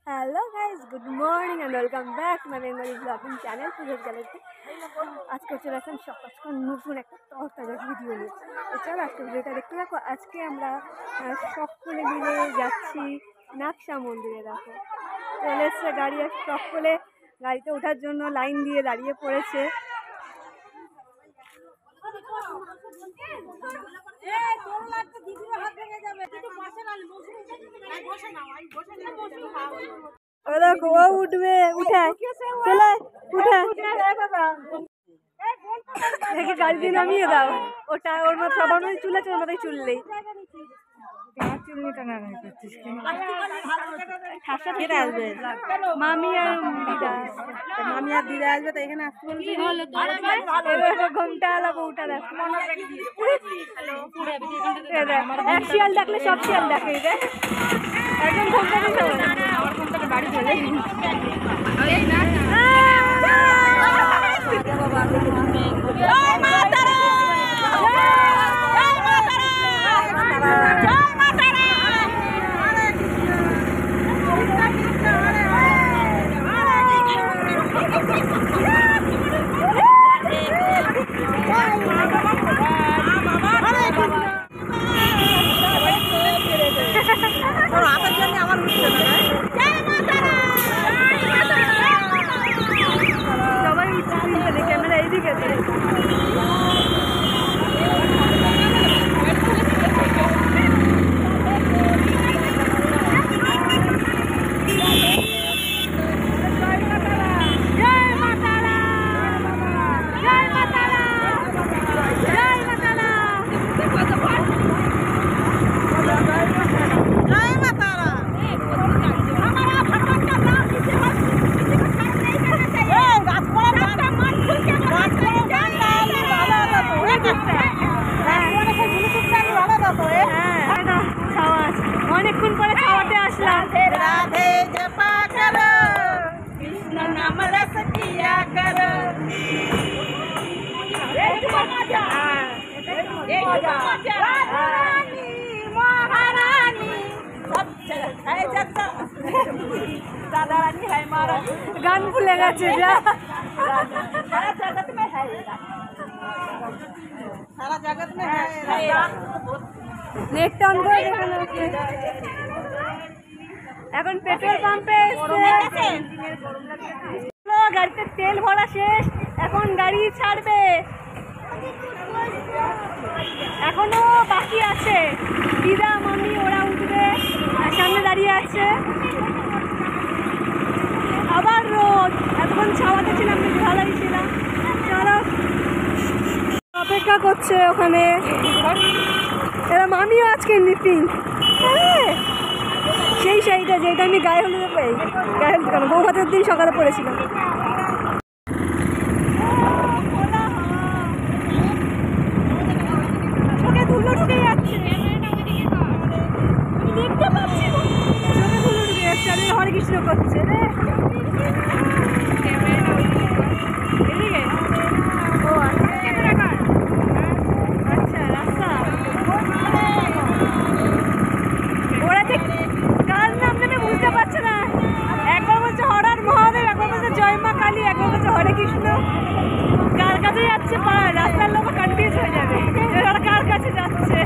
Hello guys, good morning and welcome back my Bengali blogging channel পুজোর গ্যালারিতে। আজকে চলে আসলাম সকাল নতুন একটা তরতাজা ভিডিও নিয়ে। তো চলো আজকে ভিডিওটা দেখতে থাকো। আজকে আমরা সকলে মিলে যাচ্ছি নাকশা মন্দিরে। দেখো চলে এসছে গাড়ি, সকলে গাড়িতে ওঠার জন্য লাইন দিয়ে দাঁড়িয়ে পড়েছে। দেখো ও উঠবে, উঠে চলে উঠে গাড়ি দিয়ে নামিয়ে দাও। ওটা ওর মধ্যে সবার মধ্যে চুল আছে, ওর মধ্যে চুল নেই। মামি আর দিদা আসবে, তো এখানে আসতে বলছি। ঘুমটা আলাবো উঠা দেখো, এক শিয়াল ডাকলে সব শিয়াল ডাকে। একদম ঘুমটা দিতে হবে, আমার ঘুমটাকে বাড়ি চলে অনেকক্ষণ পরে খাওয়াতে আসলাম। রাধে জপা করো, কৃষ্ণ নাম রস পিয়া করো। গান ভুলে গেছে যা, সারা জগৎ মে নেট অন করে দেখানো হচ্ছে। এখন পেট্রোল পাম্পে গাড়িতে তেল ভরা শেষ, এখন গাড়ি ছাড়বে। এখনো বাকি আছে, দিদা মামি ওরা উঠবে, সামনে দাঁড়িয়ে আছে। আবার রোদ, এতক্ষণ ছাওয়াতে ছিলাম, বেশ ভালোই ছিলাম। চলো অপেক্ষা করছে ওখানে এরা। মামিও আজকে মিটিং, সেই শাড়িটা যেটা আমি গায়ে হলুদে পাই, গায়ে হলুদ কেন বৌভাতের দিন সকালে পরেছিলাম। চোখে ধুলো ঢুকে যাচ্ছে, দেখতে পাচ্ছি চোখে ধুলো ঢুকে যাচ্ছে। আমি হরে কৃষ্ণ করছে রে এদিকে। ও আচ্ছা রাস্তা ওরা যে কার নাম নেবে বুঝতে পারছে না। একবার বলছে হরার মহাদেব, একবার বলছে জয় মা কালী, একবার বলছে হরে কৃষ্ণ। কার কাছে যাচ্ছে রাস্তার লোক কনফিউজ হয়ে যাবে, ওরা কার কাছে যাচ্ছে।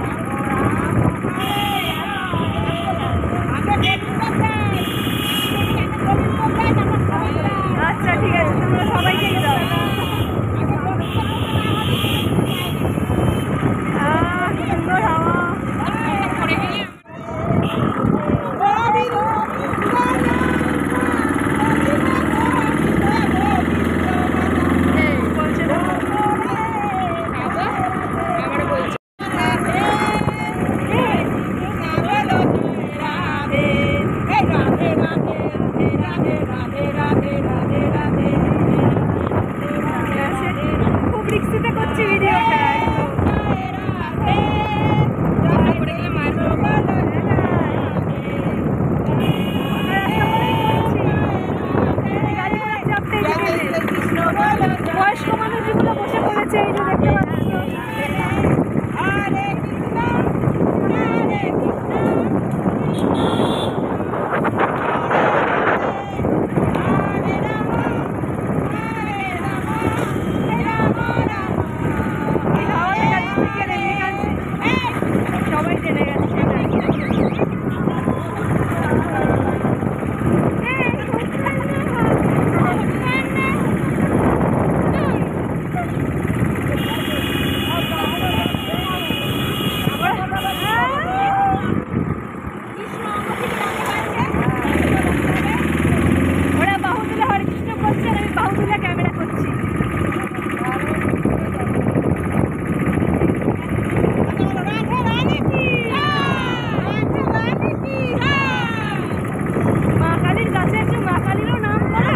কালীর কাছে একটু মা কালীরও নাম করা।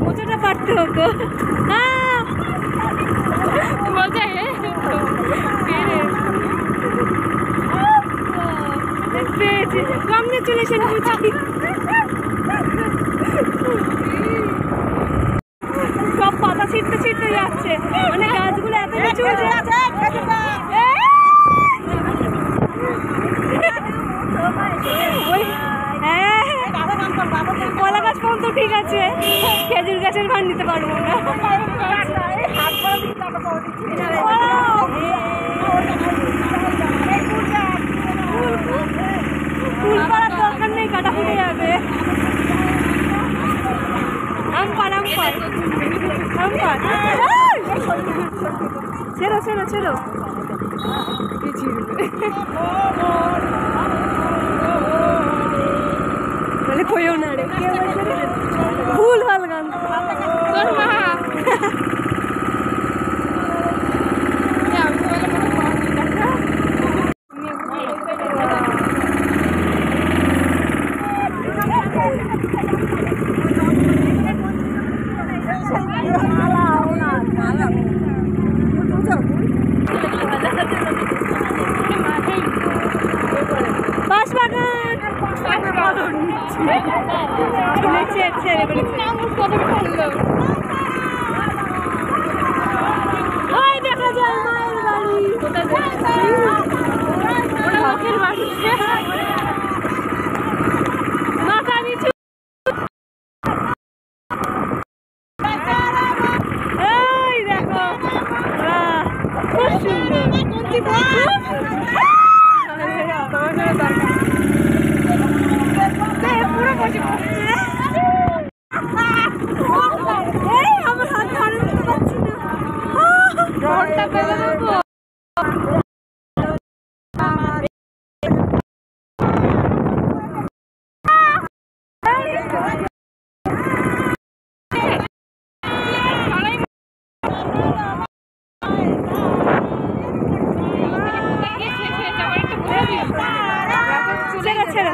মোচাটা পারতে হতো। কংগ্রেচুলেশন। সব পাতা ছিটতে ছিটতে যাচ্ছে, মানে গাছগুলো এত নিচু কলা গাছ পর্যন্ত ঠিক আছে, খেজুর গাছের ভার নিতে পারবো না। ফুল পাড়ার দরকার নেই, কাটা ফুটে যাবে। আমপান আমপান আমপান ছেড়ো ছেড়ো ছেড়ো। বলে কইও না রে, ভুল ভাল গান দেখা যায় মায়ের বাড়ি। মাথা নিচু, এই দেখো খুব সুন্দর। পুরো বসে আমার হাত ধরে নিতে পারছি না, রডটা ফেলে দেবো। ছেড়ে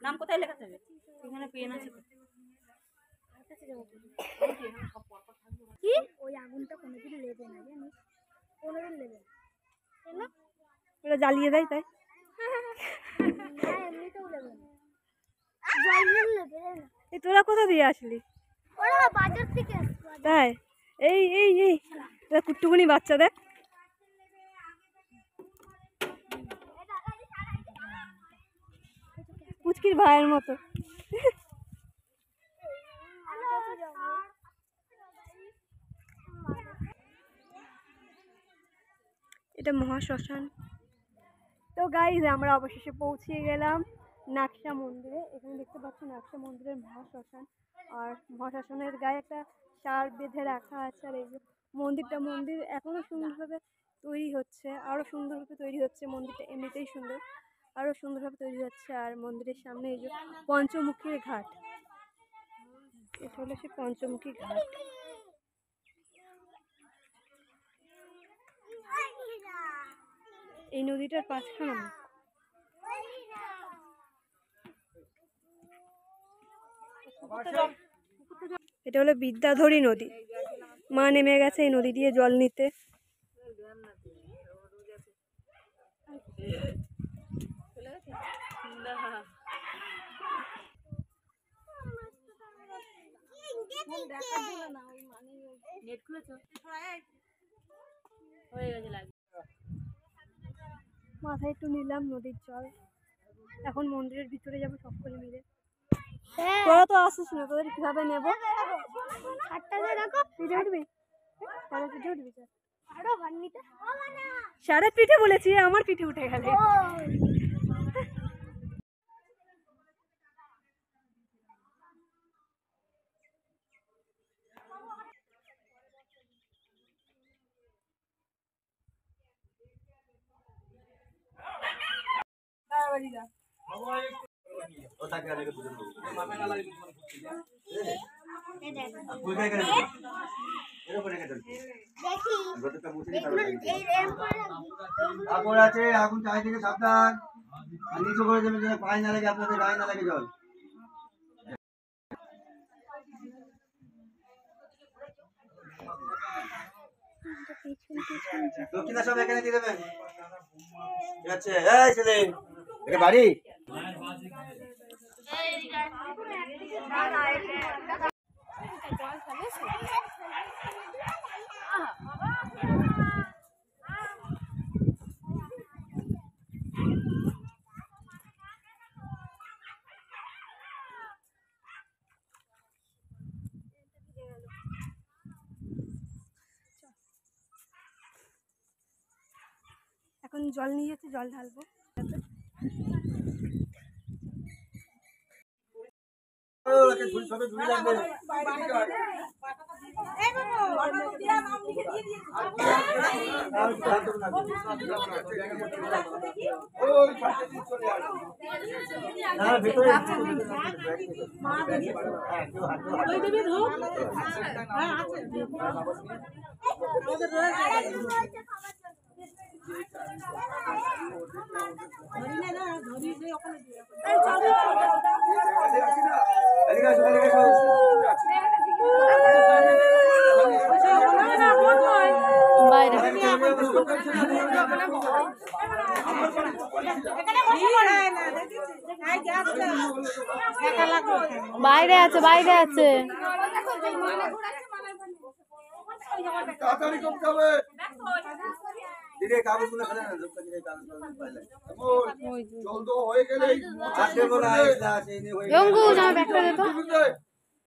নাম কোথায় লেখা থাকবে? এখানে পেন আছে। কি ওই আগুনটা কোনোদিন লেবে না জানিস, কোনোদিন লেবে না, ওটা জ্বালিয়ে দেয় তাই। এমনিতেও লেবে না, এই তোরা কোথা দিয়ে আসলি? ওরা বাজার থেকে তাই। এই এই এই কুট্টুকুনি বাচ্চা দেখ, পুচকির ভাইয়ের মতো। এটা মহাশ্মশান। তো গাইজ আমরা অবশেষে পৌঁছে গেলাম নাকশা মন্দিরে। এখানে দেখতে পাচ্ছি নাকশা মন্দিরের মহাশ্মশান, আর মহাশ্মশানের গায়ে একটা সার বেঁধে রাখা আছে। আর এই মন্দির এখনো সুন্দরভাবে তৈরি হচ্ছে, আরো সুন্দরভাবে তৈরি হচ্ছে। মন্দিরটা এমনিতেই সুন্দর, আরো সুন্দরভাবে তৈরি হচ্ছে। আর মন্দিরের সামনে এই যে পঞ্চমুখীর ঘাট, এটা হলো সে পঞ্চমুখী ঘাট। এই নদীটার পাঁচখানা, এটা হলো বিদ্যাধরী নদী। মা নেমে গেছে এই নদী দিয়ে জল নিতে। মাথায় একটু নিলাম নদীর জল। এখন মন্দিরের ভিতরে যাবো সব করে মিলে। তোরা তো আসিস না, তোদের কিভাবে নেবো? পিঠে উঠবি, পিঠে উঠবি? সারের পিঠে বলেছি, আমার পিঠে উঠে গেলে। আগুন আছে, আগুন চাই থেকে সাবধান। নিচু করে দেবেন যেন পায়ে না লাগে, আপনাদের গায়ে না লাগে জল। দক্ষিণা সব এখানে দিয়ে দেবেন, ঠিক আছে? এই ছেলে, এটা বাড়ি। এখন জল নিয়ে যাচ্ছি, জল ঢালবো। এদিকে আসো, এদিকে আসো। বাইরে বাইরে আছে বাইরে আছে তাড়াতাড়ি করতে হবে। দিদি কাগজগুলো ফেলে না, লোকটা দিদি কাগজগুলো ফেলে। জল তো হয়ে গেলেই জঙ্গু আমার ব্যাগটা দে তো